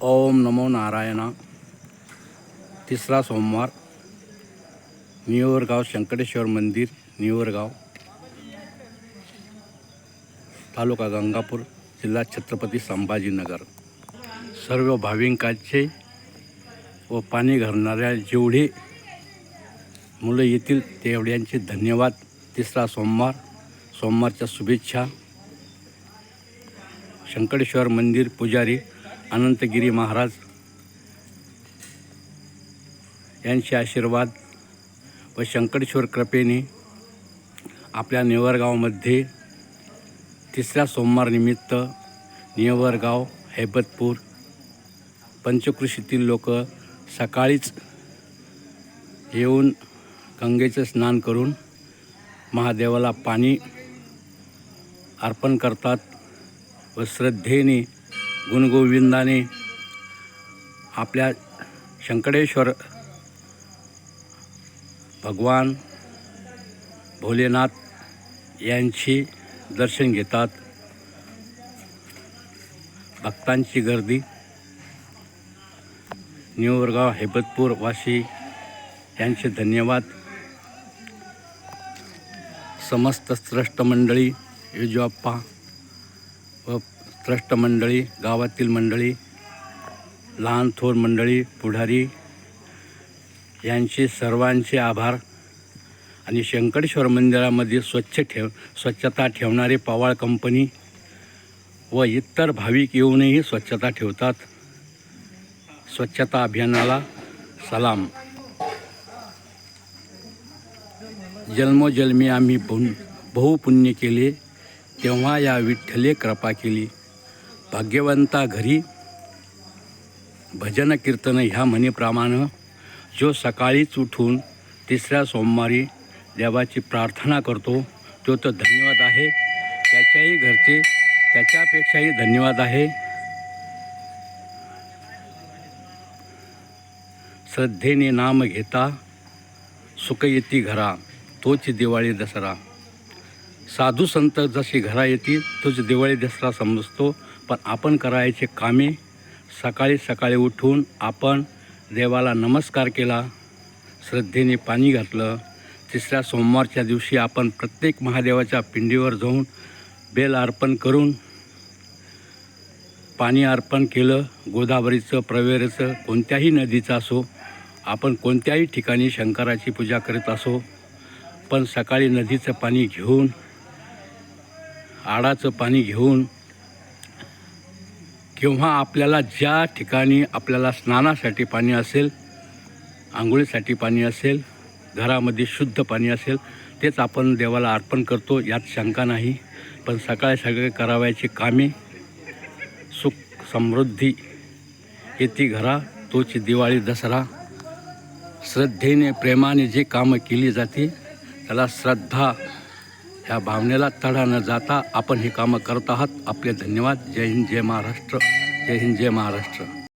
ओम नमो नारायणा। तिसरा सोमवार, निवरगाव शंकटेश्वर मंदिर, निवरगाव, तालुका गंगापूर, जिल्हा छत्रपती संभाजीनगर। सर्व भाविकांचे व पाणी घालणाऱ्या जेवढे मुलं येतील तेवढ्यांचे धन्यवाद। तिसरा सोमवारच्या शुभेच्छा। शंकटेश्वर मंदिर पुजारी अनंतगिरी महाराज यांचे आशीर्वाद व शंकटेश्वर कृपेने आपल्या निवरगावमध्ये तिसऱ्या सोमवारनिमित्त निवरगाव, हैबतपूर, पंचकृषीतील लोक सकाळीच येऊन गंगेचे स्नान करून महादेवाला पाणी अर्पण करतात व श्रद्धेने गुणगोविंदाने आपल्या शंकटेश्वर भगवान भोलेनाथ यांचे दर्शन घेतात। भक्तांची गर्दी। निवरगाव हैबतपूर वासी यांचे धन्यवाद। समस्त श्रेष्ठ मंडळी, युजप्पा व श्रेष्ठ मंडळी, गावातील मंडळी, लहान थोर मंडळी, पुढारी यांचे सर्वांचे आभार। आणि शंकटेश्वर मंदिरामध्ये स्वच्छता ठेवणारे पवाळ कंपनी व इतर भाविक येऊनही स्वच्छता ठेवतात। स्वच्छता अभियानाला सलाम। जन्मोजन्मी आम्ही बहुपुण्य केले, तेव्हा या विठ्ठले कृपा केली। भाग्यवंता घरी भजन कीर्तन ह्या म्हणीप्रमाणे जो सकाळीच उठून तिसऱ्या सोमवारी देवाची प्रार्थना करतो तो धन्यवाद आहे। त्याच्याही घरचे त्याच्यापेक्षाही धन्यवाद आहे। श्रद्धेने नाम घेता सुख येती घरा, तोच दिवाळी दसरा। साधू संत जशी घरा येतील तोच दिवाळी दसरा समजतो। पण आपण करायचे कामे सकाळी उठून आपण देवाला नमस्कार केला, श्रद्धेने पाणी घातलं। तिसऱ्या सोमवारच्या दिवशी आपण प्रत्येक महादेवाच्या पिंडीवर जाऊन बेल अर्पण करून पाणी अर्पण केलं। गोदावरीचं, प्रवेरेचं, कोणत्याही नदीचं असो, आपण कोणत्याही ठिकाणी शंकराची पूजा करीत असो, पण सकाळी नदीचं पाणी घेऊन, आडाचं पाणी घेऊन किंवा आपल्याला ज्या ठिकाणी आपल्याला स्नानासाठी पाणी असेल, आंघोळीसाठी पाणी असेल, घरामध्ये शुद्ध पाणी असेल, तेच आपण देवाला अर्पण करतो, यात शंका नाही। पण सकाळी करावयाची कामे सुख समृद्धी येती घरा, तोच दिवाळी दसरा। श्रद्धेने प्रेमाने जे कामं केली जाते त्याला श्रद्धा ह्या भावनेला तडा न जाता आपण हे कामं करत आहात। आपले धन्यवाद। जय हिंद, जय महाराष्ट्र। जय हिंद, जय महाराष्ट्र।